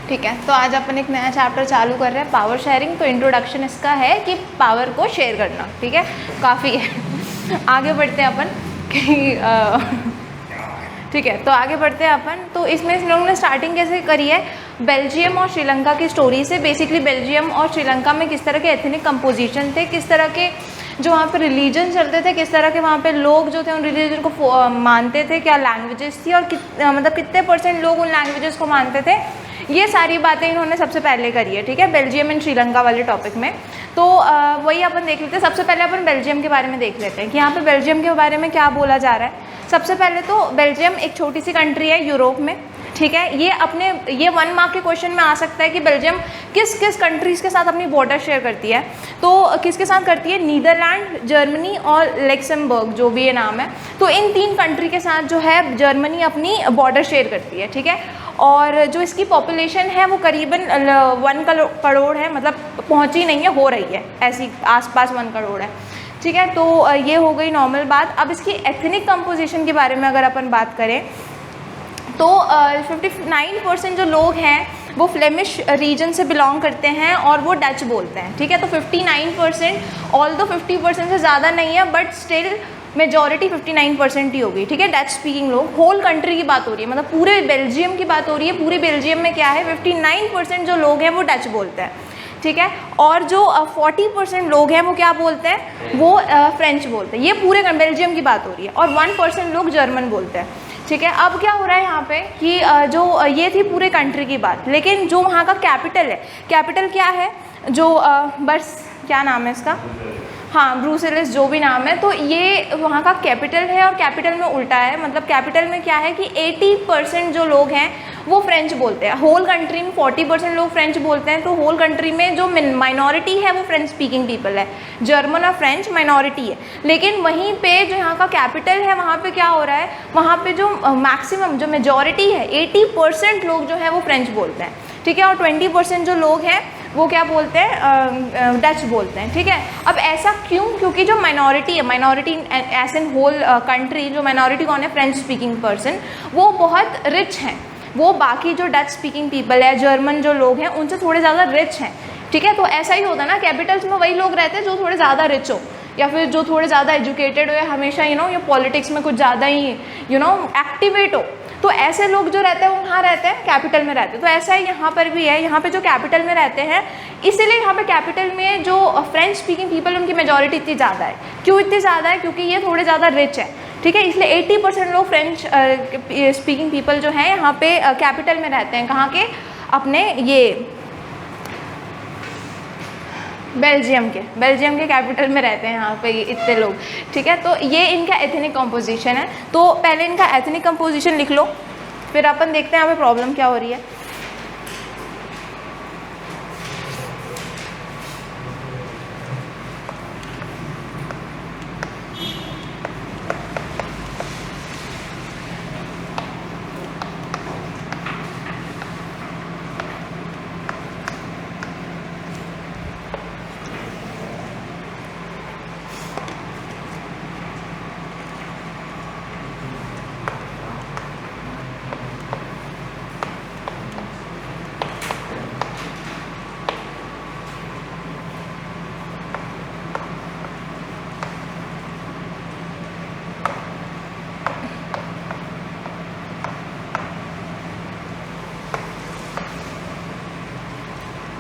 ठीक है, तो आज अपन एक नया चैप्टर चालू कर रहे हैं, पावर शेयरिंग। तो इंट्रोडक्शन इसका है कि पावर को शेयर करना, ठीक है, काफ़ी है। आगे बढ़ते हैं अपन कि ठीक है, तो आगे बढ़ते हैं अपन। तो इसमें इन लोगों ने स्टार्टिंग कैसे करी है, बेल्जियम और श्रीलंका की स्टोरी से। बेसिकली बेल्जियम और श्रीलंका में किस तरह के एथनिक कंपोजिशन थे, किस तरह के जो वहाँ पे रिलीजन चलते थे, किस तरह के वहाँ पे लोग जो थे उन रिलीजन को मानते थे, क्या लैंग्वेजेस थी और मतलब कितने % लोग उन लैंग्वेजेस को मानते थे, ये सारी बातें इन्होंने सबसे पहले करी है। ठीक है, बेल्जियम एंड श्रीलंका वाले टॉपिक में। तो वही अपन देख लेते हैं। सबसे पहले अपन बेल्जियम के बारे में देख लेते हैं कि यहाँ पे बेल्जियम के बारे में क्या बोला जा रहा है। सबसे पहले तो बेल्जियम एक छोटी सी कंट्री है यूरोप में, ठीक है। ये 1 मार्क के क्वेश्चन में आ सकता है कि बेल्जियम किस किस कंट्रीज़ के साथ अपनी बॉर्डर शेयर करती है। तो किसके साथ करती है, नीदरलैंड, जर्मनी और लक्समबर्ग, जो भी ये नाम है। तो इन 3 कंट्री के साथ जो है जर्मनी अपनी बॉर्डर शेयर करती है, ठीक है। और जो इसकी पॉपुलेशन है वो करीबन 1 करोड़ है, मतलब पहुंची नहीं है, हो रही है ऐसी, आसपास 1 करोड़ है, ठीक है। तो ये हो गई नॉर्मल बात। अब इसकी एथनिक कंपोजिशन के बारे में अगर अपन बात करें तो 59% जो लोग हैं वो फ्लेमिश रीजन से बिलोंग करते हैं और वो डच बोलते हैं, ठीक है। तो 59%, ऑल्दो 50% से ज़्यादा नहीं है, बट स्टिल मेजॉरिटी 59% ही होगी, ठीक है, डच स्पीकिंग लोग। होल कंट्री की बात हो रही है, मतलब पूरे बेल्जियम की बात हो रही है। पूरे बेल्जियम में क्या है, 59% जो लोग हैं वो डच बोलते हैं, ठीक है। और जो 40% लोग हैं वो क्या बोलते हैं, वो फ्रेंच बोलते हैं। ये पूरे बेल्जियम की बात हो रही है। और 1% लोग जर्मन बोलते हैं, ठीक है। अब क्या हो रहा है यहाँ पे कि जो ये थी पूरे कंट्री की बात, लेकिन जो वहाँ का कैपिटल है, कैपिटल क्या है, जो बस क्या नाम है इसका, हाँ, ब्रुसेल्स, जो भी नाम है। तो ये वहाँ का कैपिटल है और कैपिटल में उल्टा है। मतलब कैपिटल में क्या है कि 80% जो लोग हैं वो फ्रेंच बोलते हैं। होल कंट्री में 40% लोग फ्रेंच बोलते हैं। तो होल कंट्री में जो माइनॉरिटी है वो फ्रेंच स्पीकिंग पीपल है, जर्मन और फ्रेंच माइनॉरिटी है। लेकिन वहीं पे जो यहाँ का कैपिटल है वहाँ पे क्या हो रहा है, वहाँ पे जो मैक्सिमम जो मेजॉरिटी है 80% लोग जो है वो फ्रेंच बोलते हैं, ठीक है। और 20% जो लोग हैं वो क्या बोलते हैं, डच बोलते हैं, ठीक है। अब ऐसा क्यों, क्योंकि जो माइनॉरिटी है, minority as an whole country, जो माइनॉरिटी कौन है, फ्रेंच स्पीकिंग पर्सन, वो बहुत रिच हैं। वो बाकी जो डच स्पीकिंग पीपल है, जर्मन जो लोग हैं, उनसे थोड़े ज़्यादा रिच हैं, ठीक है। तो ऐसा ही होता है ना, कैपिटल्स में वही लोग रहते हैं जो थोड़े ज़्यादा रिच हो, या फिर जो थोड़े ज़्यादा एजुकेटेड हो, या हमेशा ये पॉलिटिक्स में कुछ ज़्यादा ही एक्टिवेट हो। तो ऐसे लोग जो रहते हैं वो कहाँ रहते हैं, कैपिटल में रहते हैं। तो ऐसा ही यहाँ पर भी है। यहाँ पे जो कैपिटल में रहते हैं, इसीलिए यहाँ पे कैपिटल में जो फ्रेंच स्पीकिंग पीपल, उनकी मेजॉरिटी इतनी ज़्यादा है। क्यों इतनी ज़्यादा है, क्योंकि ये थोड़े ज़्यादा रिच है, ठीक है। इसलिए 80% लोग फ्रेंच स्पीकिंग पीपल जो हैं यहाँ पे कैपिटल में रहते हैं। कहाँ के, अपने ये बेल्जियम के कैपिटल में रहते हैं यहाँ पे इतने लोग, ठीक है। तो ये इनका एथनिक कंपोजिशन है। तो पहले इनका एथनिक कंपोजिशन लिख लो, फिर अपन देखते हैं यहाँ पे प्रॉब्लम क्या हो रही है।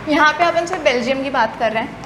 यहाँ पे अपन सिर्फ बेल्जियम की बात कर रहे हैं।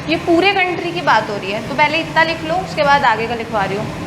ये पूरे कंट्री की बात हो रही है, तो पहले इतना लिख लो, उसके बाद आगे का लिखवा रही हूँ।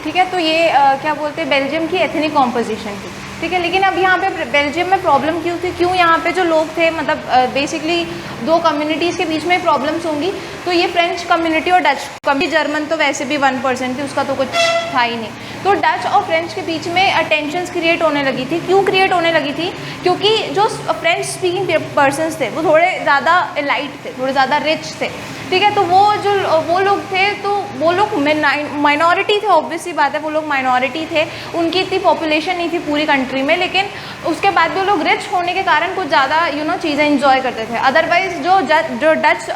ठीक है, तो ये क्या बोलते हैं, बेल्जियम की एथनिक कॉम्पोजिशन थी। ठीक है, लेकिन अब यहाँ पे बेल्जियम में प्रॉब्लम क्यों थी, क्यों यहाँ पे जो लोग थे, मतलब बेसिकली दो कम्युनिटीज़ के बीच में प्रॉब्लम्स होंगी। तो ये फ्रेंच कम्युनिटी और डच कम्युनिटी, जर्मन तो वैसे भी 1% थी, उसका तो कुछ था ही नहीं। तो डच और फ्रेंच के बीच में टेंशन्स क्रिएट होने लगी थी। क्यों क्रिएट होने लगी थी, क्योंकि जो फ्रेंच स्पीकिंग पर्सनस थे वो थोड़े ज़्यादा एलाइट थे, थोड़े ज़्यादा रिच थे। ठीक है, तो वो लोग थे, तो वो लोग माइनॉरिटी थे, ऑब्वियसली बात है, वो लोग माइनॉरिटी थे, उनकी इतनी पॉपुलेशन नहीं थी पूरी कंट्री में, लेकिन उसके बाद भी वो लोग रिच होने के कारण कुछ ज़्यादा चीज़ें इंजॉय करते थे। अदरवाइज जो डच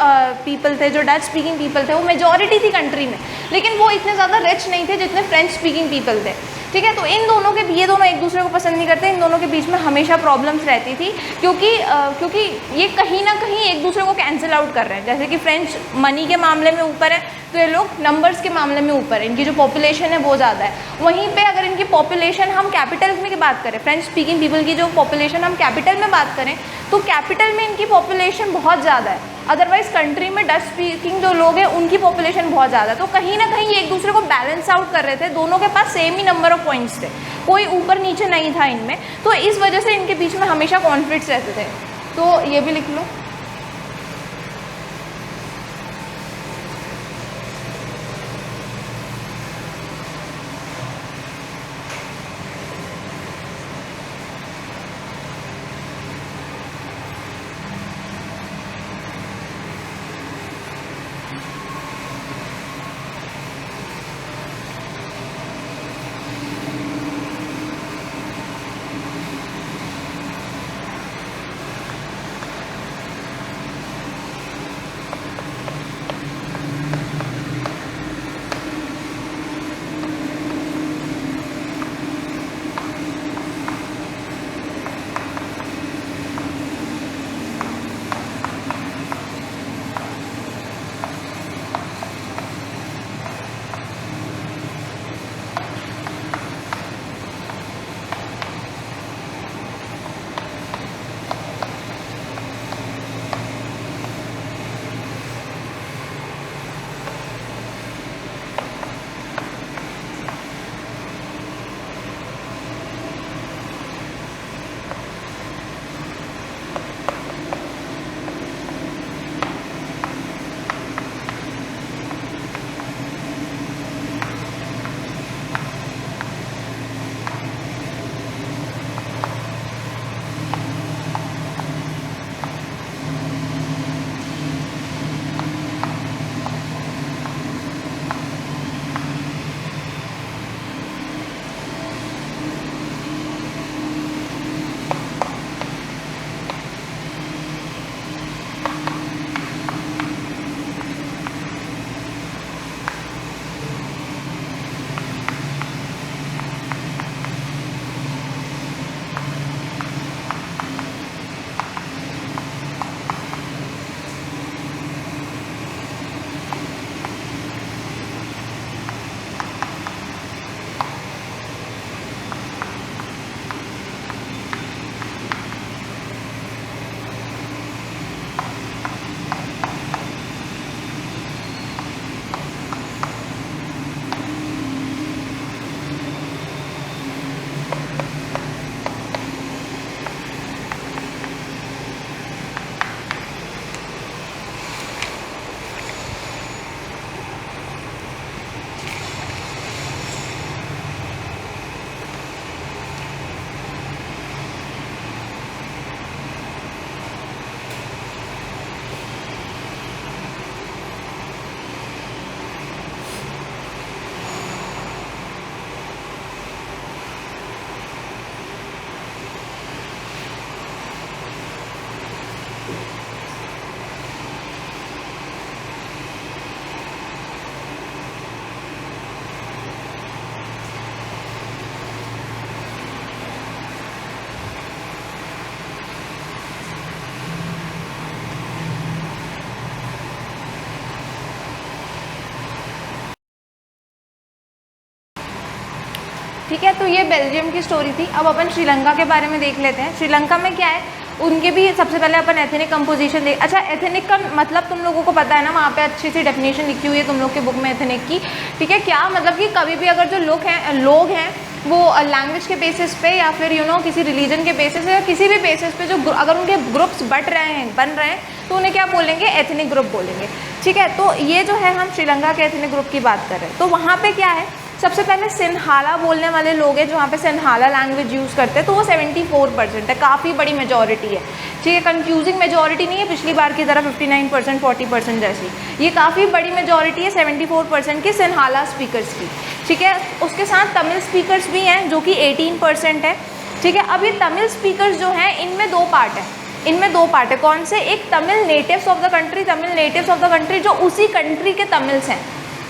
पीपल थे, जो डच स्पीकिंग पीपल थे, वो मेजॉरिटी थी कंट्री में, लेकिन वो इतने ज़्यादा रिच नहीं थे जितने फ्रेंच स्पीकिंग पीपल थे। ठीक है, तो इन दोनों के, ये दोनों एक दूसरे को पसंद नहीं करते, इन दोनों के बीच में हमेशा प्रॉब्लम्स रहती थी, क्योंकि ये कहीं ना कहीं एक दूसरे को कैंसिल आउट कर रहे हैं। जैसे कि फ्रेंच मनी के मामले में ऊपर है, तो ये लोग नंबर्स के मामले में ऊपर है, इनकी जो पॉपुलेशन है वो ज़्यादा है। वहीं पे अगर इनकी पॉपुलेशन हम कैपिटल में बात करें, फ्रेंच स्पीकिंग पीपल की जो पॉपुलेशन हम कैपिटल में बात करें, तो कैपिटल में इनकी पॉपुलेशन बहुत ज़्यादा है। अदरवाइज कंट्री में डच स्पीकिंग जो लोग हैं उनकी पॉपुलेशन बहुत ज़्यादा है। तो कहीं ना कहीं एक दूसरे को बैलेंस आउट कर रहे थे, दोनों के पास सेम ही नंबर ऑफ पॉइंट्स थे, कोई ऊपर नीचे नहीं था इनमें। तो इस वजह से इनके बीच में हमेशा कॉन्फ्लिक्ट्स रहते थे। तो ये भी लिख लो। ठीक है, तो ये बेल्जियम की स्टोरी थी। अब अपन श्रीलंका के बारे में देख लेते हैं। श्रीलंका में क्या है, उनके भी सबसे पहले अपन एथनिक कंपोजिशन देख। अच्छा, एथनिक का मतलब तुम लोगों को पता है ना, वहाँ पे अच्छी सी डेफिनेशन लिखी हुई है तुम लोग के बुक में एथनिक की। ठीक है, क्या मतलब कि कभी भी अगर जो लोग हैं वो लैंग्वेज के बेसिस पे या फिर किसी रिलीजन के बेसिस पे या किसी भी बेसिस पे जो अगर उनके ग्रुप्स बन रहे हैं तो उन्हें क्या बोलेंगे, एथनिक ग्रुप बोलेंगे। ठीक है, तो ये जो है हम श्रीलंका के एथनिक ग्रुप की बात कर रहे हैं। तो वहाँ पे क्या है, सबसे पहले सिन्हाला बोलने वाले लोग हैं जो वहाँ पे सिन्हाला लैंग्वेज यूज़ करते हैं, तो वो 74% है, काफ़ी बड़ी मेजॉरिटी है। ठीक है, कंफ्यूजिंग मेजॉरिटी नहीं है पिछली बार की तरह 59% 40% जैसी, ये काफ़ी बड़ी मेजॉरिटी है 74% की सिन्हाला स्पीकर्स की। ठीक है, उसके साथ तमिल स्पीकर्स भी हैं जो कि 18% है। ठीक है, अब ये तमिल स्पीकर्स जो हैं इनमें दो पार्ट है। कौन से, एक Tamil natives of the country जो उसी कंट्री के तमिल्स हैं।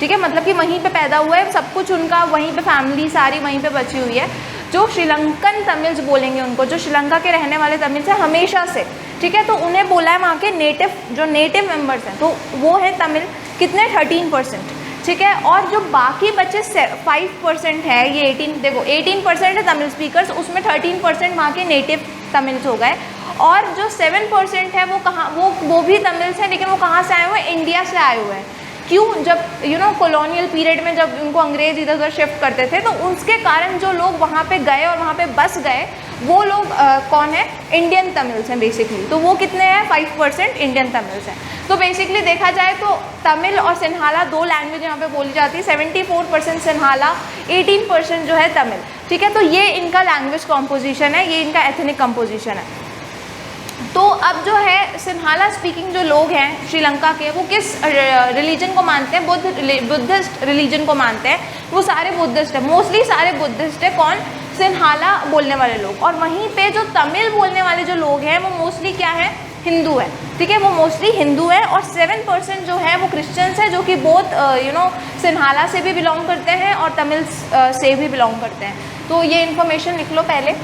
ठीक है, मतलब कि वहीं पे पैदा हुआ है, सब कुछ उनका वहीं पे, फैमिली सारी वहीं पे बची हुई है। जो श्रीलंकन तमिल्स बोलेंगे उनको, जो श्रीलंका के रहने वाले तमिल्स हैं हमेशा से। ठीक है, तो उन्हें बोला है वहाँ के नेटिव मेंबर्स हैं, तो वो है तमिल, कितने 13%। ठीक है, और जो बाकी बचे 5% है, ये 18% है तमिल स्पीकर्स, उसमें 13% वहाँ के नेटिव तमिल्स हो गए। और जो 7% है वो भी तमिल्स हैं, लेकिन वो कहाँ से आए हुए हैं, इंडिया से आए हुए हैं। क्यों, जब कॉलोनियल पीरियड में जब उनको अंग्रेज इधर उधर शिफ्ट करते थे, तो उसके कारण जो लोग वहाँ पे गए और वहाँ पे बस गए, वो लोग कौन है, इंडियन तमिल्स हैं बेसिकली। तो वो कितने हैं, 5% इंडियन तमिल्स हैं। तो बेसिकली देखा जाए तो तमिल और सिन्हाला दो लैंग्वेज यहाँ पे बोली जाती है, 74% सिन्हाला, 18% जो है तमिल। ठीक है, तो ये इनका लैंग्वेज कॉम्पोजिशन है, ये इनका एथनिक कॉम्पोजिशन है। तो अब जो है सिन्हाला स्पीकिंग जो लोग हैं श्रीलंका के, वो किस रिलीजन को मानते हैं, बुद्धिस्ट रिलीजन को मानते हैं। वो सारे बुद्धिस्ट है, मोस्टली सारे बुद्धिस्ट है। कौन, सिन्हाला बोलने वाले लोग। और वहीं पे जो तमिल बोलने वाले जो लोग हैं वो मोस्टली क्या है, हिंदू है। ठीक है, वो मोस्टली हिंदू है। और 7% जो है वो क्रिश्चियंस है, जो कि बोथ सिन्हाला से भी बिलोंग करते हैं और तमिल से भी बिलोंग करते हैं। तो ये इन्फॉर्मेशन लिख लो पहले।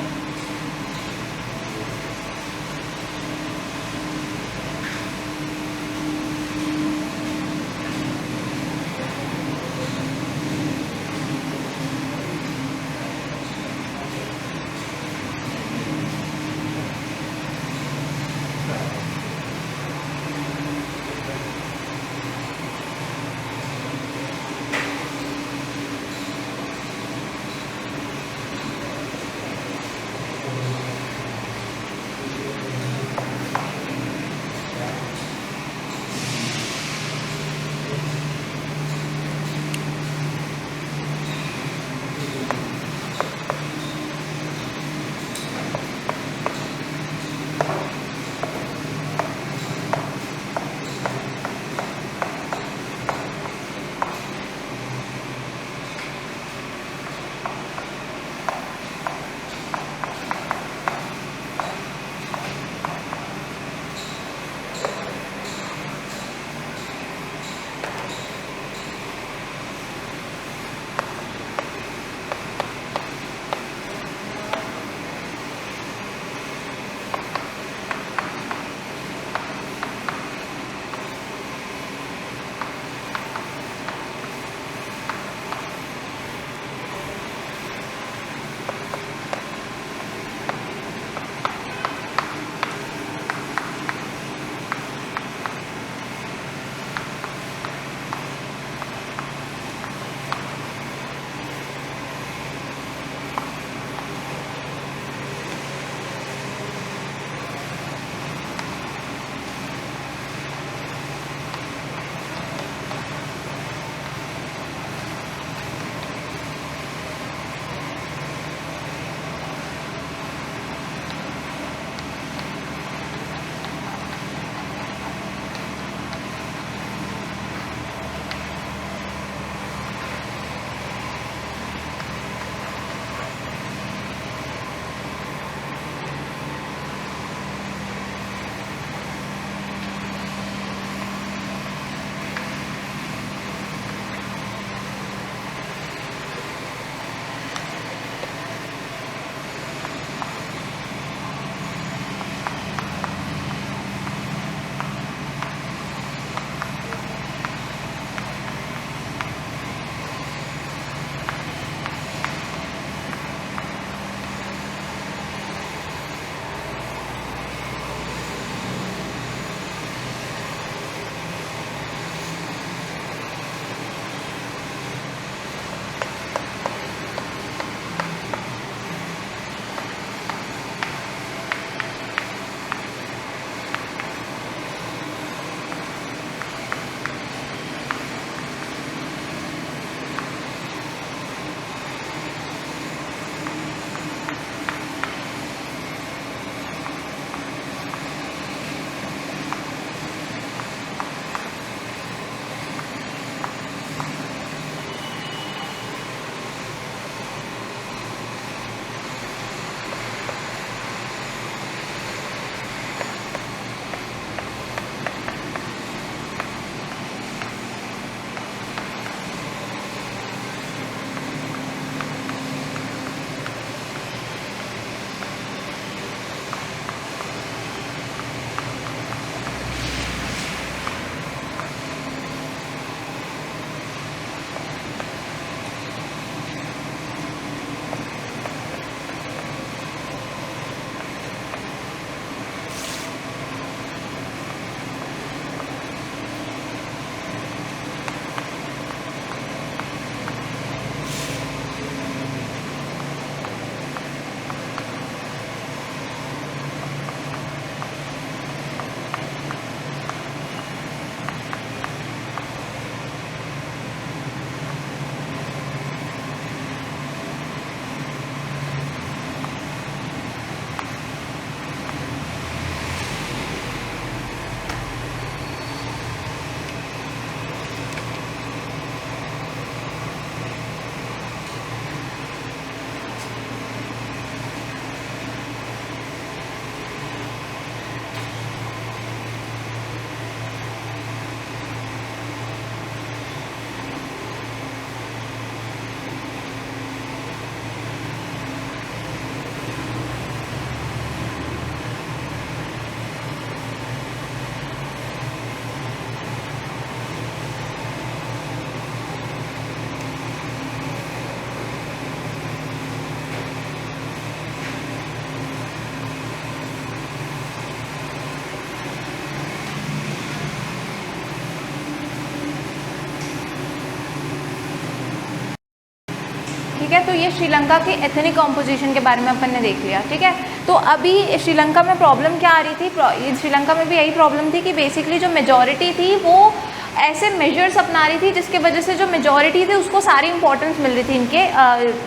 ठीक है। तो ये श्रीलंका के एथनिक कॉम्पोजिशन के बारे में अपन ने देख लिया, ठीक है। तो अभी श्रीलंका में प्रॉब्लम क्या आ रही थी, श्रीलंका में भी यही प्रॉब्लम थी कि बेसिकली जो मेजॉरिटी थी वो ऐसे मेजर्स अपना रही थी जिसके वजह से जो मेजॉरिटी थी उसको सारी इंपॉर्टेंस मिल रही थी इनके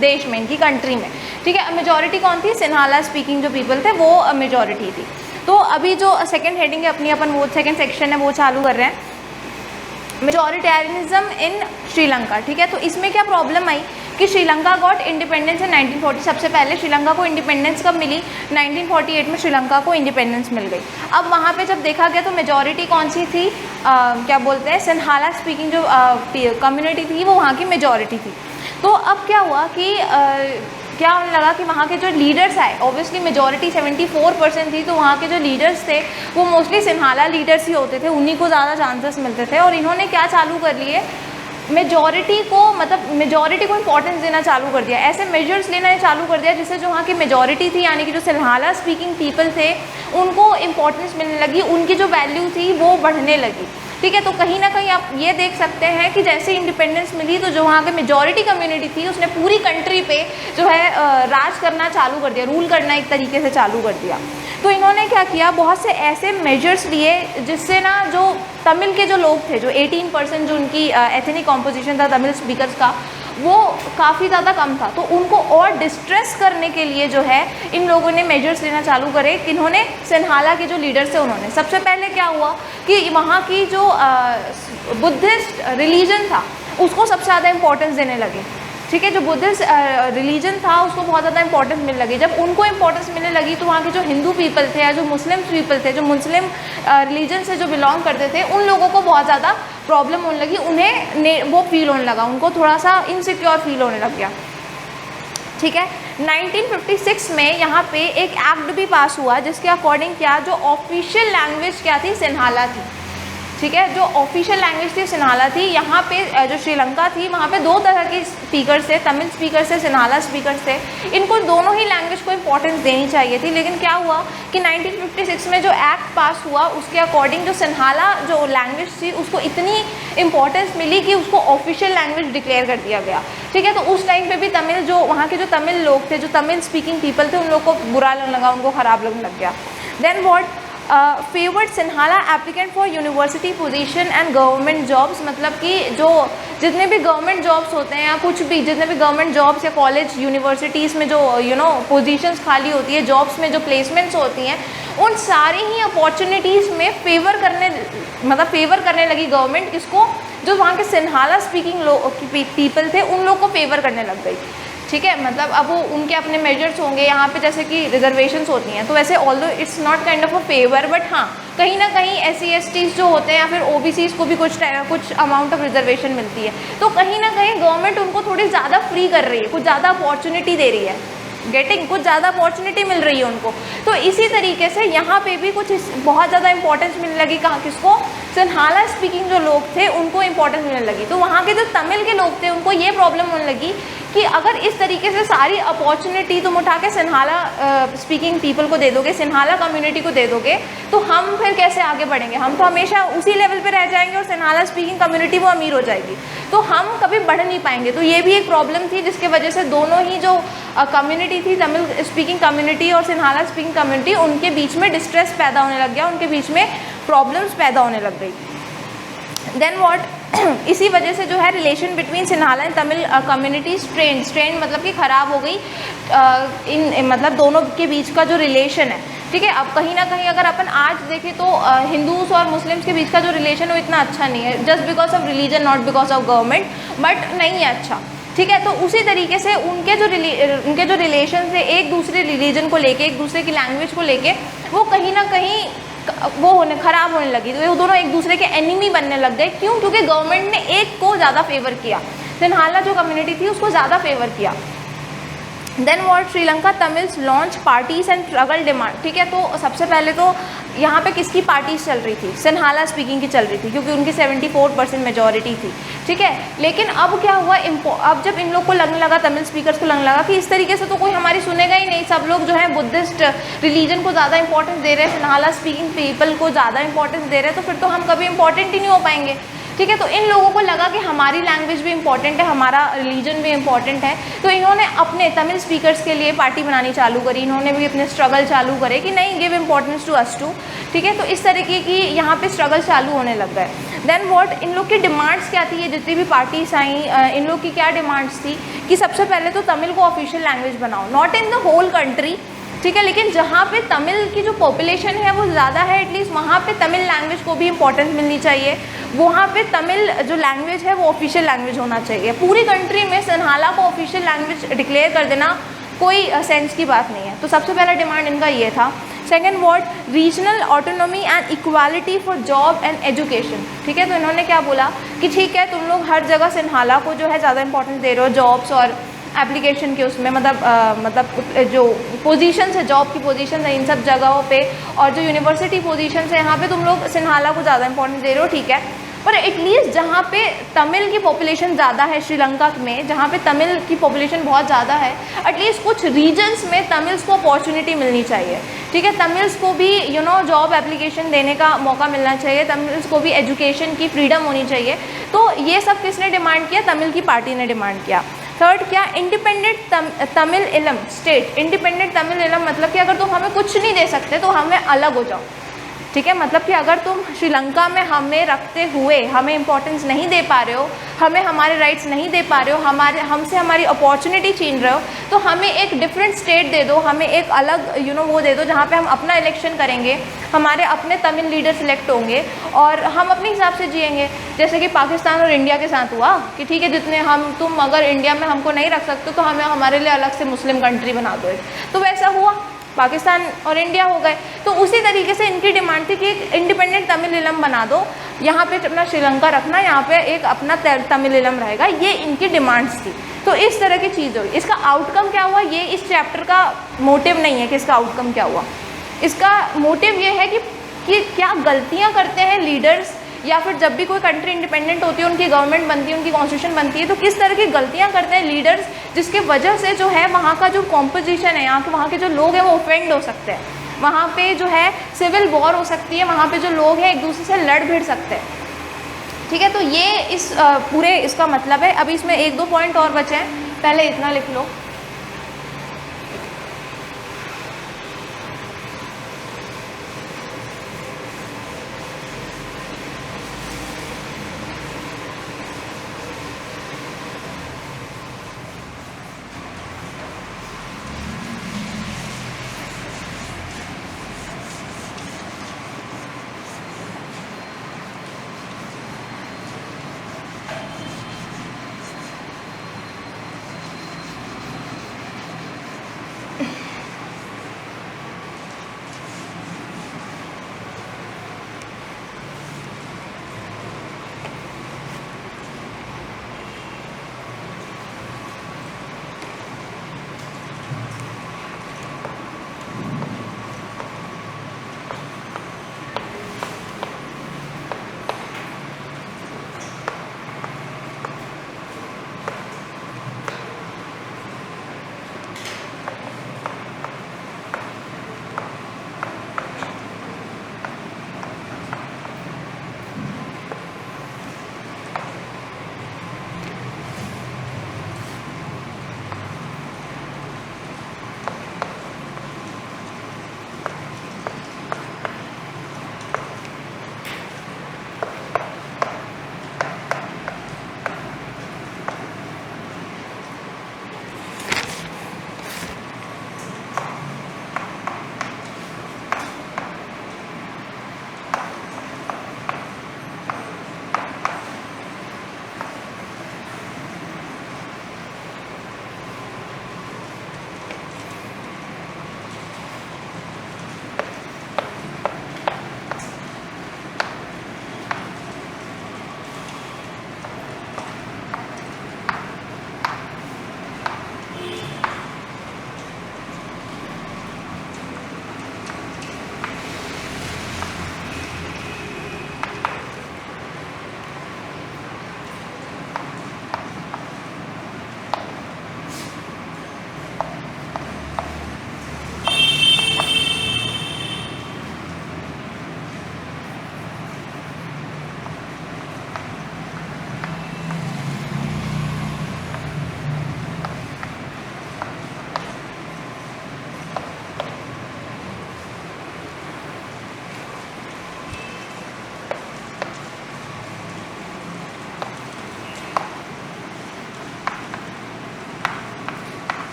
देश में, इनकी कंट्री में, ठीक है। मेजॉरिटी कौन थी, सिन्हाला स्पीकिंग जो पीपल थे वो मेजॉरिटी थी। तो अभी जो सेकंड हेडिंग है अपनी, अपन वो सेकंड सेक्शन है वो चालू कर रहे हैं, मेजॉरिटेरियनिज्म इन श्रीलंका, ठीक है। तो इसमें क्या प्रॉब्लम आई कि श्रीलंका गॉट इंडिपेंडेंस इन 1940। सबसे पहले श्रीलंका को इंडिपेंडेंस कब मिली, 1948 में श्रीलंका को इंडिपेंडेंस मिल गई। अब वहाँ पे जब देखा गया तो मेजॉरिटी कौन सी थी, क्या बोलते हैं, सिन्हाला स्पीकिंग जो कम्युनिटी थी वो वहाँ की मेजॉरिटी थी। तो अब क्या हुआ कि क्या होने लगा कि वहाँ के जो लीडर्स आए, ऑब्वियसली मेजॉरिटी 74% थी, तो वहाँ के जो लीडर्स थे वो मोस्टली सिन्हाला लीडर्स ही होते थे, उन्हीं को ज़्यादा चांसेस मिलते थे। और इन्होंने क्या चालू कर लिए, मेजॉरिटी को इंपॉर्टेंस देना चालू कर दिया, ऐसे मेजर्स लेना चालू कर दिया जिससे जो वहाँ की मेजॉरिटी थी यानी कि जो सिन्हाला स्पीकिंग पीपल थे उनको इंपॉर्टेंस मिलने लगी, उनकी जो वैल्यू थी वो बढ़ने लगी, ठीक है। तो कहीं ना कहीं आप ये देख सकते हैं कि जैसे इंडिपेंडेंस मिली तो जो वहाँ की मेजॉरिटी कम्युनिटी थी उसने पूरी कंट्री पे जो है राज करना चालू कर दिया, रूल करना एक तरीके से चालू कर दिया। तो इन्होंने क्या किया, बहुत से ऐसे मेजर्स लिए जिससे ना जो तमिल के जो लोग थे, जो 18% जो उनकी एथनिक कॉम्पोजिशन था तमिल स्पीकर्स का, वो काफ़ी ज़्यादा कम था। तो उनको और डिस्ट्रेस करने के लिए जो है इन लोगों ने मेजर्स लेना चालू करे। इन्होंने सिन्हाला के जो लीडर्स थे उन्होंने, सबसे पहले क्या हुआ कि वहाँ की जो बुद्धिस्ट रिलीजन था उसको सबसे ज़्यादा इंपॉर्टेंस देने लगे, ठीक है। जो बुद्धिस्ट रिलीजन था उसको बहुत ज़्यादा इंपॉर्टेंस मिलने लगी। जब उनको इंपॉर्टेंस मिलने लगी तो वहाँ के जो हिंदू पीपल थे या जो मुस्लिम पीपल थे, जो मुस्लिम रिलीजन से जो बिलोंग करते थे, उन लोगों को बहुत ज़्यादा प्रॉब्लम होने लगी, उन्हें वो फील होने लगा, उनको थोड़ा सा इनसिक्योर फील होने लग गया, ठीक है। 1956 में यहाँ पे एक एक्ट भी पास हुआ जिसके अकॉर्डिंग क्या, जो ऑफिशियल लैंग्वेज क्या थी, सिन्हाला थी, ठीक है। जो ऑफिशियल लैंग्वेज थी सिन्हाला थी। यहाँ पे जो श्रीलंका थी वहाँ पे दो तरह के स्पीकर्स थे, तमिल स्पीकर्स थे, सिन्हाला स्पीकर्स थे। इनको दोनों ही लैंग्वेज को इंपॉर्टेंस देनी चाहिए थी, लेकिन क्या हुआ कि 1956 में जो एक्ट पास हुआ उसके अकॉर्डिंग जो सिन्हाला जो लैंग्वेज थी उसको इतनी इंपॉर्टेंस मिली कि उसको ऑफिशियल लैंग्वेज डिक्लेयर कर दिया गया, ठीक है। तो उस टाइम पे भी तमिल जो वहाँ के जो तमिल लोग थे, जो तमिल स्पीकिंग पीपल थे, उन लोग को बुरा लगने लगा, उनको ख़राब लगने लग गया। Then what favoured Sinhala applicant for university position and government jobs, मतलब कि जो जितने भी गवर्नमेंट जॉब्स होते हैं या कुछ भी जितने भी गवर्नमेंट जॉब्स या कॉलेज यूनिवर्सिटीज़ में जो पोजीशंस खाली होती है, जॉब्स में जो प्लेसमेंट्स होती हैं, उन सारी ही अपॉर्चुनिटीज़ में फेवर करने लगी गवर्नमेंट, किसको, जो वहाँ के सिन्हाला स्पीकिंग पीपल थे उन लोग को फेवर करने लग गई, ठीक है। मतलब अब वो उनके अपने मेजर्स होंगे यहाँ पे, जैसे कि रिजर्वेशंस होती हैं, तो वैसे although it's not kind of a favour, but हाँ कहीं ना कहीं SC/STs जो होते हैं या फिर OBCs को भी कुछ अमाउंट ऑफ रिजर्वेशन मिलती है। तो कहीं ना कहीं गवर्नमेंट उनको थोड़ी ज़्यादा फ्री कर रही है, कुछ ज़्यादा अपॉर्चुनिटी दे रही है, कुछ ज़्यादा अपॉर्चुनिटी मिल रही है उनको। तो इसी तरीके से यहाँ पे भी कुछ बहुत ज़्यादा इंपॉर्टेंस मिलने लगी, कहाँ, किसको, सिन्हाला स्पीकिंग जो लोग थे उनको इंपॉर्टेंस मिलने लगी। तो वहाँ के जो तमिल के लोग थे उनको ये प्रॉब्लम होने लगी कि अगर इस तरीके से सारी अपॉर्चुनिटी तुम उठा के सिन्हाला स्पीकिंग पीपल को दे दोगे, सिन्हाला कम्युनिटी को दे दोगे, तो हम फिर कैसे आगे बढ़ेंगे, हम तो हमेशा उसी लेवल पे रह जाएंगे और सिन्हाला स्पीकिंग कम्युनिटी वो अमीर हो जाएगी, तो हम कभी बढ़ नहीं पाएंगे। तो ये भी एक प्रॉब्लम थी जिसके वजह से दोनों ही जो कम्युनिटी थी, तमिल स्पीकिंग कम्युनिटी और सिन्हाला स्पीकिंग कम्युनिटी, उनके बीच में डिस्ट्रेस पैदा होने लग गया, उनके बीच में प्रॉब्लम्स पैदा होने लग गई। देन वॉट, इसी वजह से जो है relation between Sinhala and Tamil community strain मतलब कि ख़राब हो गई, मतलब दोनों के बीच का जो रिलेशन है, ठीक है। अब कहीं ना कहीं अगर अपन आज देखें तो हिंदूज और मुस्लिम्स के बीच का जो रिलेशन है वो इतना अच्छा नहीं है, just because of religion, not because of government, but नहीं है अच्छा, ठीक है। तो उसी तरीके से उनके जो रिलेशन थे एक दूसरे रिलीजन को लेके, एक दूसरे की लैंग्वेज को लेके, वो कहीं ना कहीं ख़राब होने लगी। तो वो दोनों एक दूसरे के एनिमी बनने लग गए। क्यों? क्योंकि गवर्नमेंट ने एक को ज़्यादा फेवर किया, सिन्हाला जो कम्युनिटी थी उसको ज़्यादा फेवर किया। Then what, Sri Lanka Tamils launch parties and struggle demand, ठीक है। तो सबसे पहले तो यहाँ पे किसकी पार्टीज चल रही थी, सिन्हाला स्पीकिंग की चल रही थी, क्योंकि उनकी 74% मेजॉरिटी थी, ठीक है। लेकिन अब क्या हुआ, अब जब इन लोग को लगने लगा, तमिल स्पीकर्स को लगने लगा कि इस तरीके से तो कोई हमारी सुनेगा ही नहीं, सब लोग जो है बुद्धिस्ट रिलीजन को ज़्यादा इंपॉर्टेंस दे रहे हैं, सिन्हाला स्पीकिंग पीपल को ज़्यादा इंपॉर्टेंस दे रहे हैं, तो फिर तो हम कभी इंपॉर्टेंट ही नहीं हो पाएंगे। ठीक है। तो इन लोगों को लगा कि हमारी लैंग्वेज भी इंपॉर्टेंट है, हमारा रिलीजन भी इंपॉर्टेंट है, तो इन्होंने अपने तमिल स्पीकर्स के लिए पार्टी बनानी चालू करी, इन्होंने भी अपने स्ट्रगल चालू करे कि नहीं give importance to us too, ठीक है। तो इस तरीके की यहाँ पे स्ट्रगल चालू होने लग गए। देन व्हाट, इन लोग की डिमांड्स क्या थी, ये जितनी भी पार्टीज आई, इन लोग की क्या डिमांड्स थी कि सबसे पहले तो तमिल को ऑफिशियल लैंग्वेज बनाओ, not in the whole country, ठीक है, लेकिन जहाँ पे तमिल की जो पॉपुलेशन है वो ज़्यादा है, एटलीस्ट वहाँ पे तमिल लैंग्वेज को भी इंपॉर्टेंस मिलनी चाहिए, वहाँ पे तमिल जो लैंग्वेज है वो ऑफिशियल लैंग्वेज होना चाहिए। पूरी कंट्री में सिन्हाला को ऑफिशियल लैंग्वेज डिक्लेयर कर देना कोई सेंस की बात नहीं है। तो सबसे पहला डिमांड इनका ये था। Second word, regional autonomy and equality for job and education, ठीक है। तो इन्होंने क्या बोला कि ठीक है तुम लोग हर जगह सिन्हाला को जो है ज़्यादा इंपॉर्टेंस दे रहे हो, जॉब्स और एप्लीकेशन के उसमें, मतलब जो पोजीशंस है, जॉब की पोजीशंस है इन सब जगहों पे, और जो यूनिवर्सिटी पोजीशंस है यहाँ पे तुम लोग सिन्हाला को ज़्यादा इंपॉर्टेंस दे रहे हो, ठीक है। पर एटलीस्ट जहाँ पे तमिल की पॉपुलेशन ज़्यादा है श्रीलंका में, जहाँ पे तमिल की पॉपुलेशन बहुत ज़्यादा है, एटलीस्ट कुछ रीजन्स में तमिल्स को अपॉर्चुनिटी मिलनी चाहिए, ठीक है। तमिल्स को भी जॉब एप्लीकेशन देने का मौका मिलना चाहिए, तमिल्स को भी एजुकेशन की फ्रीडम होनी चाहिए। तो ये सब किसने डिमांड किया, तमिल की पार्टी ने डिमांड किया। थर्ड क्या, इंडिपेंडेंट तमिल इलम स्टेट। इंडिपेंडेंट तमिल इलम मतलब कि अगर तुम हमें कुछ नहीं दे सकते तो हमें अलग हो जाओ, ठीक है। मतलब कि अगर तुम श्रीलंका में हमें रखते हुए हमें इंपॉर्टेंस नहीं दे पा रहे हो, हमें हमारे राइट्स नहीं दे पा रहे हो, हमसे हमारी अपॉर्चुनिटी छीन रहे हो, तो हमें एक डिफरेंट स्टेट दे दो, हमें एक अलग वो दे दो जहाँ पे हम अपना इलेक्शन करेंगे, हमारे अपने तमिल लीडर सिलेक्ट होंगे और हम अपने हिसाब से जिएंगे। जैसे कि पाकिस्तान और इंडिया के साथ हुआ कि ठीक है जितने तुम अगर इंडिया में हमको नहीं रख सकते तो हमें हमारे लिए अलग से मुस्लिम कंट्री बना दो, तो वैसा हुआ, पाकिस्तान और इंडिया हो गए। तो उसी तरीके से इनकी डिमांड थी कि एक इंडिपेंडेंट तमिल इलम बना दो, यहाँ पे अपना श्रीलंका रखना, यहाँ पे एक अपना तमिल इलम रहेगा, ये इनकी डिमांड्स थी। तो इस तरह की चीज़ हुई। इसका आउटकम क्या हुआ, ये इस चैप्टर का मोटिव नहीं है कि इसका आउटकम क्या हुआ। इसका मोटिव ये है कि क्या गलतियाँ करते हैं लीडर्स, या फिर जब भी कोई कंट्री इंडिपेंडेंट होती है, उनकी गवर्नमेंट बनती है, उनकी कॉन्स्टिट्यूशन बनती है, तो किस तरह की गलतियां करते हैं लीडर्स, जिसके वजह से जो है वहाँ का जो कॉम्पोजिशन है, वहाँ के जो लोग हैं वो ऑफेंड हो सकते हैं, वहाँ पे जो है सिविल वॉर हो सकती है, वहाँ पे जो लोग हैं एक दूसरे से लड़ भिड़ सकते हैं, ठीक है। तो ये इस पूरे इसका मतलब है। अभी इसमें 1-2 पॉइंट और बचे हैं, पहले इतना लिख लो।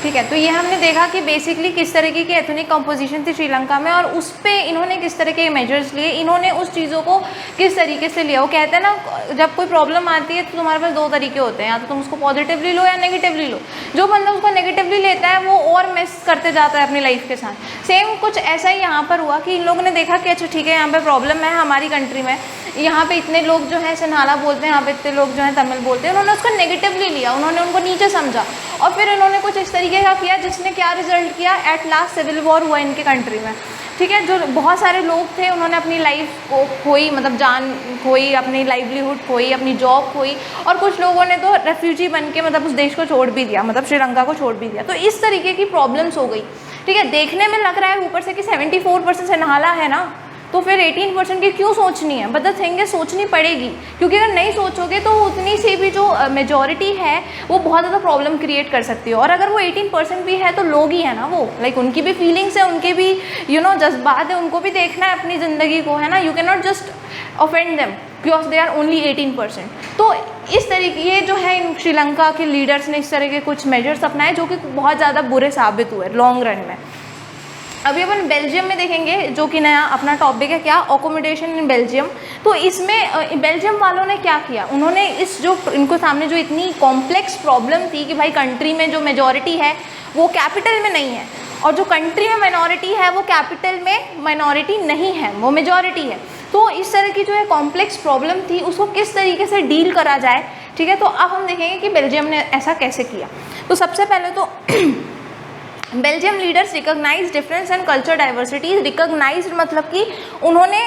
ठीक है। तो ये हमने देखा कि बेसिकली किस तरीके की एथनिक कंपोजिशन थी श्रीलंका में, और उस पे इन्होंने किस तरह के मेजर्स लिए, इन्होंने उस चीज़ों को किस तरीके से लिया। वो कहते हैं ना, जब कोई प्रॉब्लम आती है तो तुम्हारे पास दो तरीके होते हैं, या तो तुम उसको पॉजिटिवली लो या नेगेटिवली लो। जो बंदा उसको नेगेटिवली लेता है वो और मेस करते जाता है अपनी लाइफ के साथ। सेम कुछ ऐसा ही यहाँ पर हुआ कि इन लोगों ने देखा कि अच्छा ठीक है, यहाँ पे प्रॉब्लम है हमारी कंट्री में, यहाँ पे इतने लोग जो है सिन्हाला बोलते हैं, यहाँ पे इतने लोग जो है तमिल बोलते हैं, उन्होंने उसको नेगेटिवली लिया, उन्होंने उनको नीचे समझा, और फिर इन्होंने कुछ इस तरीके का किया जिसने क्या रिजल्ट किया, एट लास्ट सिविल वॉर हुआ इनके कंट्री में। ठीक है, जो बहुत सारे लोग थे उन्होंने अपनी लाइफ को खोई, मतलब जान खोई, अपनी लाइवलीहुड खोई, अपनी जॉब खोई, और कुछ लोगों ने तो रेफ्यूजी बन के मतलब उस देश को छोड़ भी दिया, मतलब श्रीलंका को छोड़ भी दिया। तो इस तरीके की प्रॉब्लम्स हो गई। ठीक है, देखने में लग रहा है ऊपर से कि 74% सिन्हाला है ना, तो फिर 18% की क्यों सोचनी है, बट द थिंग है सोचनी पड़ेगी, क्योंकि अगर नहीं सोचोगे तो उतनी सी भी जो मेजॉरिटी है वो बहुत ज़्यादा प्रॉब्लम क्रिएट कर सकती है। और अगर वो 18% भी है तो लोग ही है ना वो, लाइक उनकी भी फीलिंग्स है, उनके भी जज्बात है, उनको भी देखना है अपनी ज़िंदगी को, है ना। You can not just offend them because they are only 18%। तो इस तरीके ये जो है इन श्रीलंका के लीडर्स ने इस तरह के कुछ मेजर्स अपनाए जो कि बहुत ज़्यादा बुरे साबित हुए लॉन्ग रन में। अभी अपन बेल्जियम में देखेंगे, जो कि नया अपना टॉपिक है, क्या, अकोमोडेशन इन बेल्जियम। तो इसमें बेल्जियम वालों ने क्या किया, उन्होंने इनको सामने जो इतनी कॉम्प्लेक्स प्रॉब्लम थी कि भाई कंट्री में जो मेजॉरिटी है वो कैपिटल में नहीं है, और जो कंट्री में माइनॉरिटी है वो कैपिटल में माइनॉरिटी नहीं है, वो मेजॉरिटी है। तो इस तरह की जो है कॉम्प्लेक्स प्रॉब्लम थी उसको किस तरीके से डील करा जाए। ठीक है, तो अब हम देखेंगे कि बेल्जियम ने ऐसा कैसे किया। तो सबसे पहले तो Belgium leaders recognise difference and culture diversity. Recognise मतलब कि उन्होंने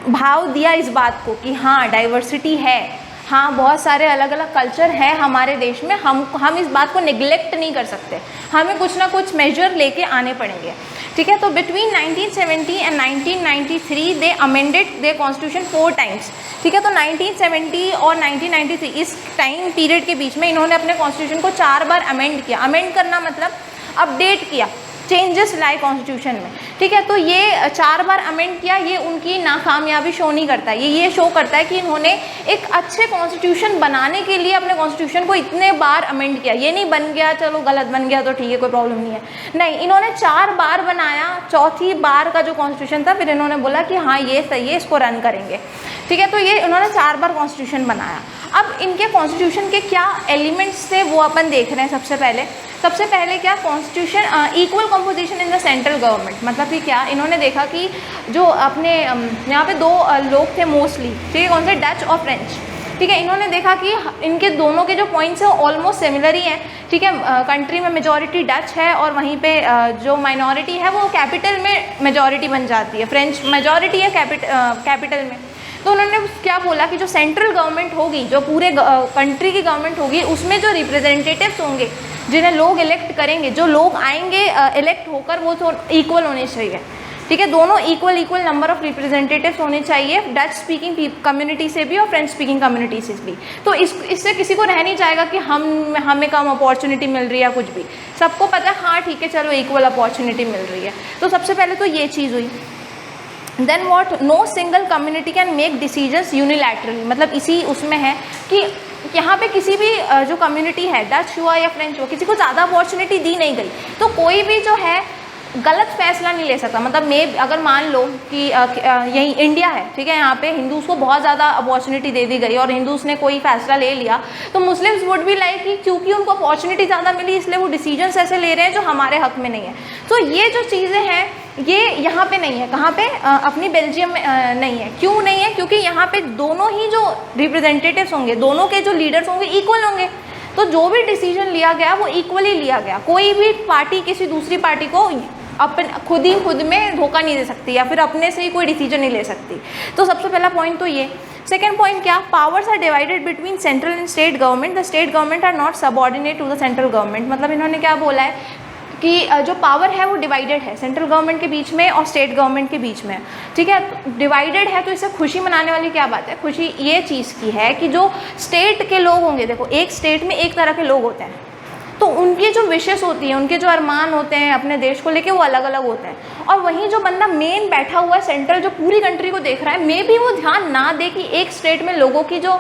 भाव दिया इस बात को कि हाँ डाइवर्सिटी है, हाँ बहुत सारे अलग अलग कल्चर है हमारे देश में, हम इस बात को निगलेक्ट नहीं कर सकते, हमें कुछ ना कुछ मेजर लेके आने पड़ेंगे। ठीक है, तो between 1970 and 1993 they amended they constitution 4 times. ठीक है, तो 1970 और 1993 इस टाइम पीरियड के बीच में इन्होंने अपने कॉन्स्टिट्यूशन को 4 बार अमेंड किया। अमेंड करना मतलब अपडेट किया, चेंजेस लाए कॉन्स्टिट्यूशन में। ठीक है, तो ये 4 बार अमेंड किया, ये उनकी नाकामयाबी शो नहीं करता, ये शो करता है कि इन्होंने एक अच्छे कॉन्स्टिट्यूशन बनाने के लिए अपने कॉन्स्टिट्यूशन को इतने बार अमेंड किया। ये नहीं बन गया चलो गलत बन गया तो ठीक है कोई प्रॉब्लम नहीं है, नहीं, इन्होंने 4 बार बनाया, चौथी बार का जो कॉन्स्टिट्यूशन था फिर इन्होंने बोला कि हाँ ये सही है, इसको रन करेंगे। ठीक है, तो ये इन्होंने 4 बार कॉन्स्टिट्यूशन बनाया। अब इनके कॉन्स्टिट्यूशन के क्या एलिमेंट्स थे वो अपन देख रहे हैं। सबसे पहले क्या, constitution equal composition in the central government. मतलब कि क्या, इन्होंने देखा कि जो अपने यहाँ पे 2 लोग थे मोस्टली, ठीक है, कौन से, डच और फ्रेंच। ठीक है, इन्होंने देखा कि इनके दोनों के जो पॉइंट्स हैं ऑलमोस्ट सिमिलर ही हैं। ठीक है, कंट्री में मेजॉरिटी डच है और वहीं पे जो माइनॉरिटी है वो कैपिटल में मेजॉरिटी बन जाती है, फ्रेंच मेजॉरिटी है कैपिटल में। तो उन्होंने क्या बोला कि जो सेंट्रल गवर्नमेंट होगी, जो पूरे कंट्री की गवर्नमेंट होगी, उसमें जो रिप्रेजेंटेटिव्स होंगे जिन्हें लोग इलेक्ट करेंगे, जो लोग आएंगे इलेक्ट होकर, वो तो इक्वल होने चाहिए। ठीक है, दोनों इक्वल नंबर ऑफ रिप्रेजेंटेटिव्स होने चाहिए, डच स्पीकिंग कम्युनिटी से भी और फ्रेंच स्पीकिंग कम्युनिटी से भी। तो इससे किसी को रह नहीं जाएगा कि हमें कम अपॉर्चुनिटी मिल रही है, कुछ भी, सबको पता है हाँ ठीक है चलो इक्वल अपॉर्चुनिटी मिल रही है। तो सबसे पहले तो ये चीज़ हुई। Then what, no single community can make decisions unilaterally. मतलब इसी उसमें है कि यहाँ पे किसी भी जो कम्युनिटी है, डच हुआ या फ्रेंच हुआ, किसी को ज़्यादा अपॉर्चुनिटी दी नहीं गई, तो कोई भी जो है गलत फैसला नहीं ले सकता। मतलब अगर मान लो कि यही इंडिया है, ठीक है, यहाँ पे हिंदूज को बहुत ज़्यादा अपॉर्चुनिटी दे दी गई और हिंदूज ने कोई फैसला ले लिया, तो मुस्लिम्स वुड भी लाइक कि क्योंकि उनको अपॉर्चुनिटी ज़्यादा मिली इसलिए वो डिसीजंस ऐसे ले रहे हैं जो हमारे हक में नहीं है। तो ये जो चीज़ें हैं ये यहाँ पे नहीं है। कहाँ पे, अपनी बेल्जियम में नहीं है। क्यों नहीं है? क्योंकि यहाँ पे दोनों ही जो रिप्रेजेंटेटिव्स होंगे, दोनों के जो लीडर्स होंगे इक्वल होंगे, तो जो भी डिसीजन लिया गया वो इक्वली लिया गया। कोई भी पार्टी किसी दूसरी पार्टी को खुद में धोखा नहीं दे सकती या फिर अपने से ही कोई डिसीजन नहीं ले सकती। तो सबसे पहला पॉइंट तो ये। सेकेंड पॉइंट क्या, powers are divided between central and state government, the state government are not subordinate to the central government. मतलब इन्होंने क्या बोला है कि जो पावर है वो डिवाइडेड है सेंट्रल गवर्नमेंट के बीच में और स्टेट गवर्नमेंट के बीच में, ठीक है, डिवाइडेड है। तो इससे खुशी मनाने वाली क्या बात है? खुशी ये चीज़ की है कि जो स्टेट के लोग होंगे, देखो एक स्टेट में एक तरह के लोग होते हैं, तो उनकी जो विशेस होती हैं, उनके जो अरमान होते हैं अपने देश को लेके, वो अलग अलग होते हैं। और वहीं जो बंदा मेन बैठा हुआ है सेंट्रल, जो पूरी कंट्री को देख रहा है, मे भी वो ध्यान ना दे कि एक स्टेट में लोगों की जो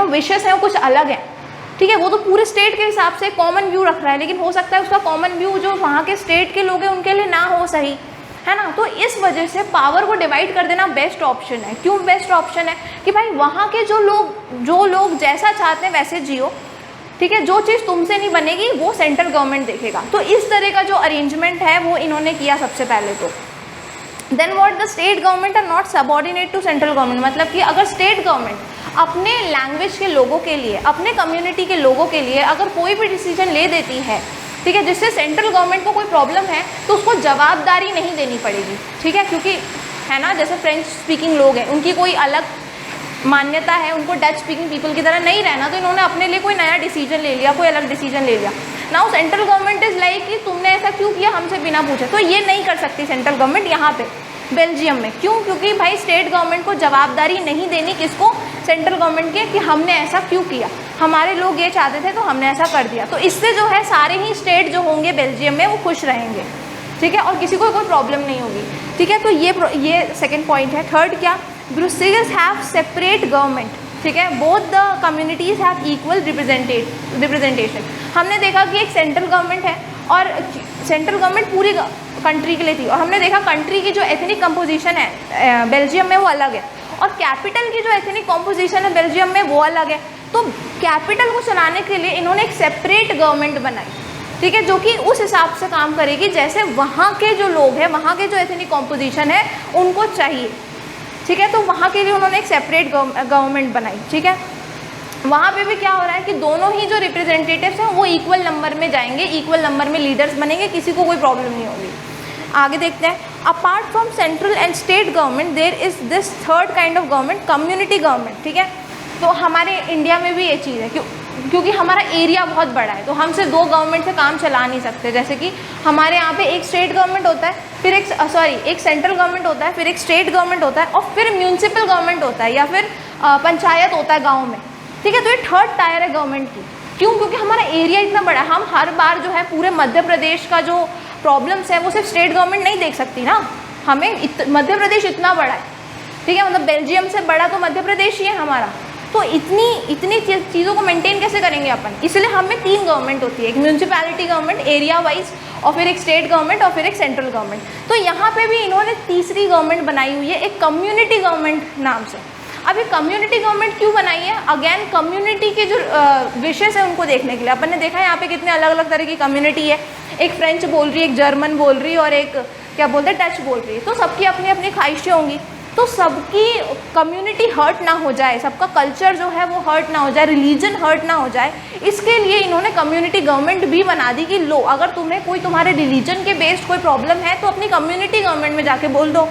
विशेस हैं वो कुछ अलग हैं, ठीक है, वो तो पूरे स्टेट के हिसाब से कॉमन व्यू रख रहा है, लेकिन हो सकता है उसका कॉमन व्यू जो वहाँ के स्टेट के लोग हैं उनके लिए ना हो सही, है ना। तो इस वजह से पावर को डिवाइड कर देना बेस्ट ऑप्शन है। क्यों बेस्ट ऑप्शन है? कि भाई वहाँ के जो लोग जैसा चाहते हैं वैसे जियो, ठीक है, जो चीज़ तुमसे नहीं बनेगी वो सेंट्रल गवर्नमेंट देखेगा। तो इस तरह का जो अरेंजमेंट है वो इन्होंने किया सबसे पहले तो। Then what, the state government are not subordinate to central government, मतलब कि अगर स्टेट गवर्नमेंट अपने लैंग्वेज के लोगों के लिए, अपने कम्युनिटी के लोगों के लिए अगर कोई भी डिसीजन ले देती है, ठीक है, जिससे सेंट्रल गवर्नमेंट को कोई प्रॉब्लम है, तो उसको जवाबदारी नहीं देनी पड़ेगी, ठीक है, क्योंकि है ना, जैसे फ्रेंच स्पीकिंग लोग हैं, उनकी कोई अलग मान्यता है, उनको डच स्पीकिंग पीपल की तरह नहीं रहना, तो इन्होंने अपने लिए कोई नया डिसीजन ले लिया, कोई अलग डिसीजन ले लिया। Now central government is like कि तुमने ऐसा क्यों किया हमसे बिना पूछे, तो ये नहीं कर सकती सेंट्रल गवर्नमेंट यहाँ पे बेल्जियम में। क्यों? क्योंकि भाई स्टेट गवर्नमेंट को जवाबदारी नहीं देनी, किसको? सेंट्रल गवर्नमेंट के, कि हमने ऐसा क्यों किया, हमारे लोग ये चाहते थे तो हमने ऐसा कर दिया। तो इससे जो है सारे ही स्टेट जो होंगे बेल्जियम में वो खुश रहेंगे, ठीक है, और किसी को कोई प्रॉब्लम नहीं होगी, ठीक है। तो ये सेकेंड पॉइंट है। थर्ड क्या? ब्रुसेल्स हैव सेपरेट गवर्नमेंट, ठीक है, both the communities have equal representation. हमने देखा कि एक सेंट्रल गवर्नमेंट है और सेंट्रल गवर्नमेंट पूरी कंट्री के लिए थी, और हमने देखा कंट्री की जो एथनिक कंपोजिशन है बेल्जियम में वो अलग है, और कैपिटल की जो एथनिक कंपोजिशन है बेल्जियम में वो अलग है। तो कैपिटल को चलाने के लिए इन्होंने एक सेपरेट गवर्नमेंट बनाई, ठीक है, जो कि उस हिसाब से काम करेगी जैसे वहाँ के जो लोग हैं, वहाँ के जो एथनिक कंपोजिशन है उनको चाहिए, ठीक है। तो वहाँ के लिए उन्होंने एक सेपरेट गवर्नमेंट बनाई, ठीक है। वहाँ पे भी क्या हो रहा है कि दोनों ही जो रिप्रेजेंटेटिव्स हैं वो इक्वल नंबर में जाएंगे, इक्वल नंबर में लीडर्स बनेंगे, किसी को कोई प्रॉब्लम नहीं होगी। आगे देखते हैं। Apart from central and state government there is this third kind of government, community government, ठीक है। तो हमारे इंडिया में भी ये चीज़ है, क्योंकि हमारा एरिया बहुत बड़ा है, तो हम सिर्फ दो गवर्नमेंट से काम चला नहीं सकते। जैसे कि हमारे यहाँ पे एक स्टेट गवर्नमेंट होता है, फिर एक सेंट्रल गवर्नमेंट होता है, फिर एक स्टेट गवर्नमेंट होता है, और फिर म्यूनसिपल गवर्नमेंट होता है, या फिर पंचायत होता है गाँव में, ठीक है। तो ये थर्ड टायर है गवर्नमेंट की। क्यों? क्योंकि हमारा एरिया इतना बड़ा है, हम हर बार जो है पूरे मध्य प्रदेश का जो प्रॉब्लम्स है वो सिर्फ स्टेट गवर्नमेंट नहीं देख सकती ना, हमें मध्य प्रदेश इतना बड़ा है, ठीक है, मतलब बेल्जियम से बड़ा तो मध्य प्रदेश ही है हमारा। तो इतनी चीज़ों को मेंटेन कैसे करेंगे अपन? इसलिए हमें 3 गवर्नमेंट होती है, एक म्यूनसिपैलिटी गवर्नमेंट एरिया वाइज, और फिर एक स्टेट गवर्नमेंट, और फिर एक सेंट्रल गवर्नमेंट। तो यहाँ पे भी इन्होंने तीसरी गवर्नमेंट बनाई हुई है एक कम्युनिटी गवर्नमेंट नाम से। अब ये कम्युनिटी गवर्नमेंट क्यों बनाई है? अगेन कम्युनिटी के जो विशेष है उनको देखने के लिए। अपन ने देखा है यहाँ पे कितने अलग अलग तरह की कम्युनिटी है, एक फ्रेंच बोल रही है, एक जर्मन बोल रही है, और एक क्या बोलते हैं डच बोल रही है। तो सबकी अपनी अपनी ख्वाहिशें होंगी, तो सबकी कम्युनिटी हर्ट ना हो जाए, सबका कल्चर जो है वो हर्ट ना हो जाए, रिलीजन हर्ट ना हो जाए, इसके लिए इन्होंने कम्युनिटी गवर्नमेंट भी बना दी कि लो, अगर तुम्हें कोई तुम्हारे रिलीजन के बेस्ड कोई प्रॉब्लम है तो अपनी कम्युनिटी गवर्नमेंट में जाके बोल दो,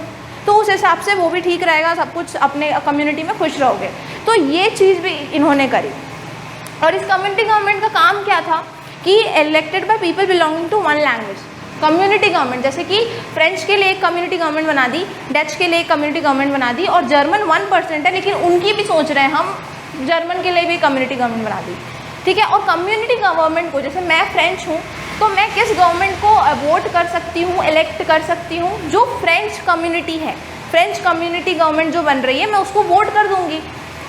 तो उस हिसाब से वो भी ठीक रहेगा, सब कुछ अपने कम्युनिटी में खुश रहोगे। तो ये चीज़ भी इन्होंने करी। और इस कम्युनिटी गवर्नमेंट का काम क्या था कि elected by people belonging to one language. Community government, जैसे कि फ्रेंच के लिए एक कम्युनिटी गवर्नमेंट बना दी, डच के लिए एक कम्युनिटी गवर्नमेंट बना दी, और जर्मन 1% है लेकिन उनकी भी सोच रहे हैं हम जर्मन के लिए भी कम्युनिटी गवर्नमेंट बना दी, ठीक है। और कम्युनिटी गवर्नमेंट को, जैसे मैं फ्रेंच हूँ तो मैं किस गवर्नमेंट को वोट कर सकती हूँ, इलेक्ट कर सकती हूँ? जो फ्रेंच कम्युनिटी है, फ्रेंच कम्युनिटी गवर्नमेंट जो बन रही है, मैं उसको वोट कर दूँगी,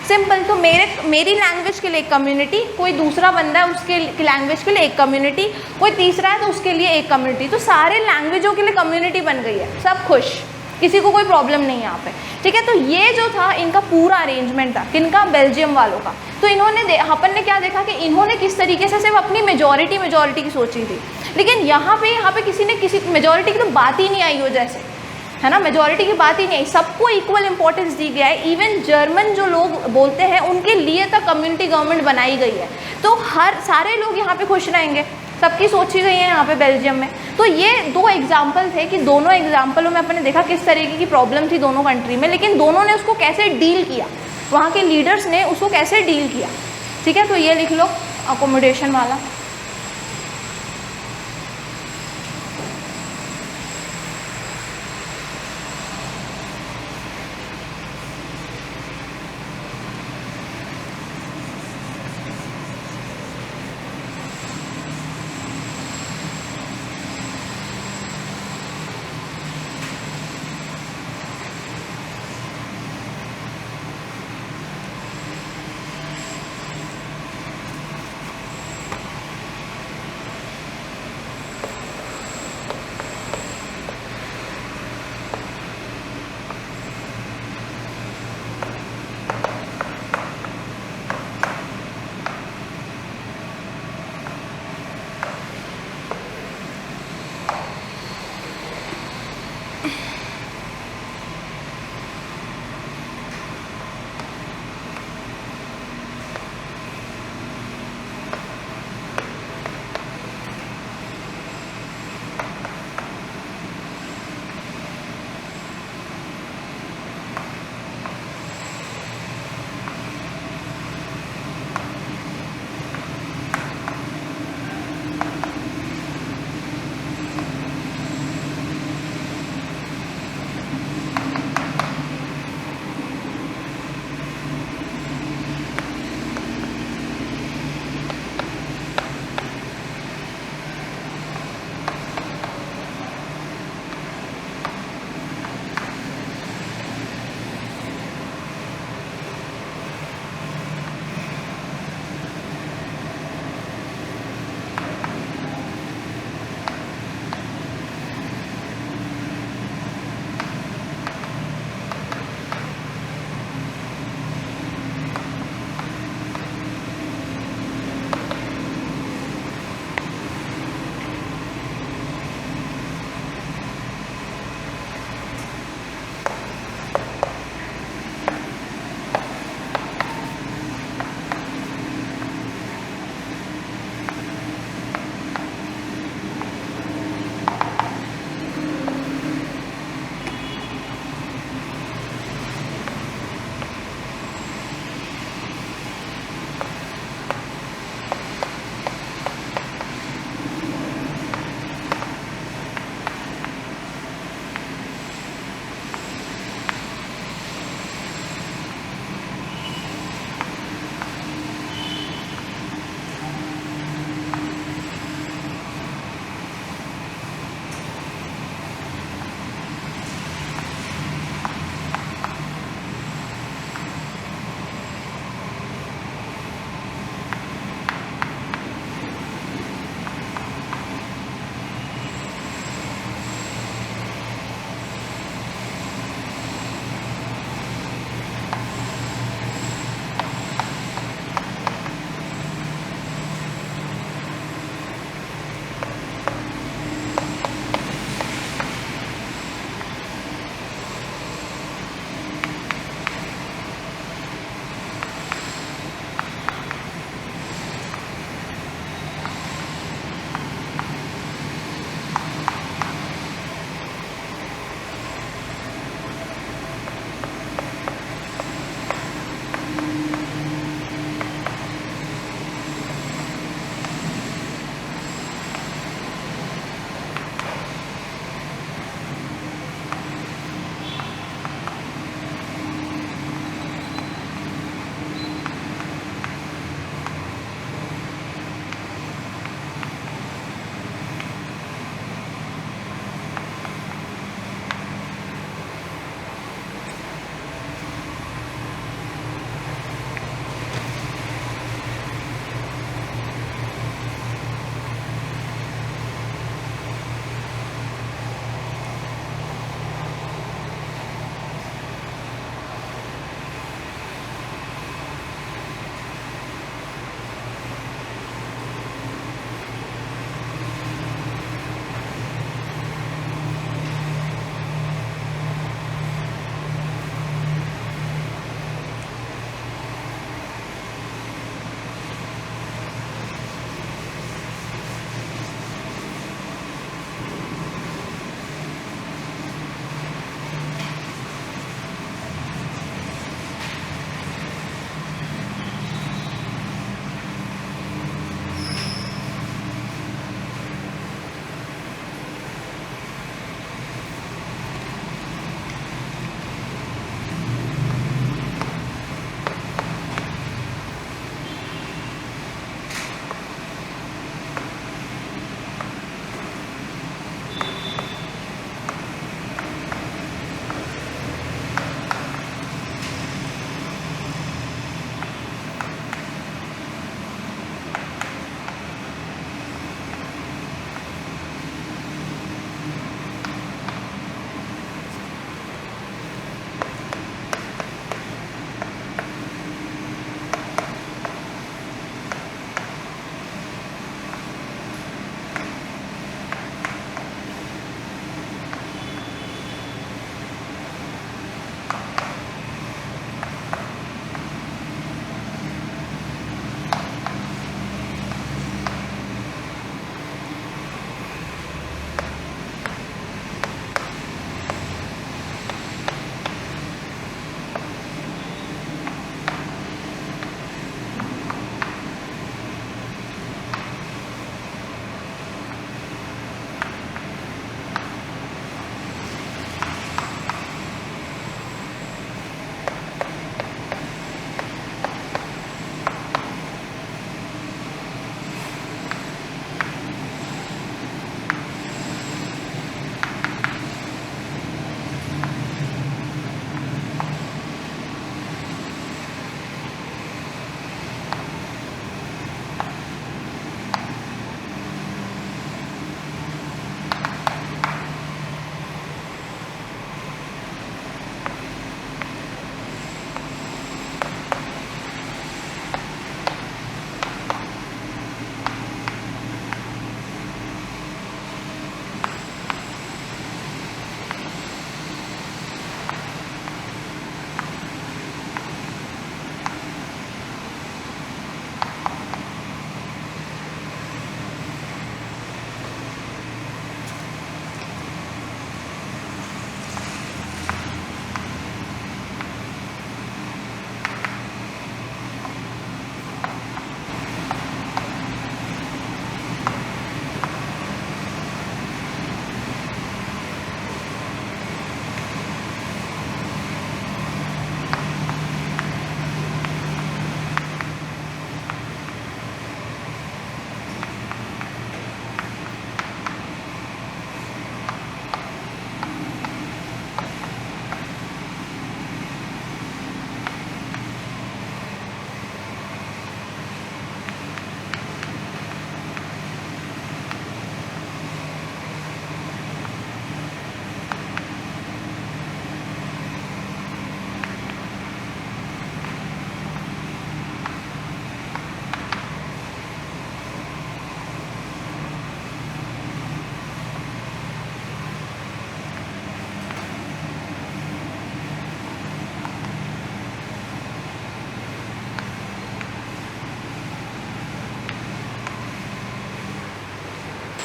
सिंपल। तो मेरी लैंग्वेज के लिए एक कम्युनिटी, कोई दूसरा बंदा है उसके लैंग्वेज के लिए एक कम्युनिटी, कोई तीसरा है तो उसके लिए एक कम्युनिटी। तो सारे लैंग्वेजों के लिए कम्युनिटी बन गई है, सब खुश, किसी को कोई प्रॉब्लम नहीं है यहाँ पे, ठीक है। तो ये जो था इनका पूरा अरेंजमेंट था, किनका? बेल्जियम वालों का। तो इन्होंने अपन ने क्या देखा कि इन्होंने किस तरीके से सिर्फ अपनी मेजॉरिटी की सोची थी, लेकिन यहाँ पे किसी ने किसी मेजॉरिटी की तो बात ही नहीं आई हो, जैसे है ना, मेजॉरिटी की बात ही नहीं आई, सबको इक्वल इंपॉर्टेंस दी गया है। इवन जर्मन जो लोग बोलते हैं उनके लिए तक कम्युनिटी गवर्नमेंट बनाई गई है, तो सारे लोग यहाँ पे खुश रहेंगे, सबकी सोची गई है यहाँ पे बेल्जियम में। तो ये 2 एग्जाम्पल थे कि दोनों एग्जाम्पलों में अपन ने देखा किस तरीके की प्रॉब्लम थी दोनों कंट्री में, लेकिन दोनों ने उसको कैसे डील किया, वहाँ के लीडर्स ने उसको कैसे डील किया, ठीक है। तो ये लिख लो अकोमोडेशन वाला।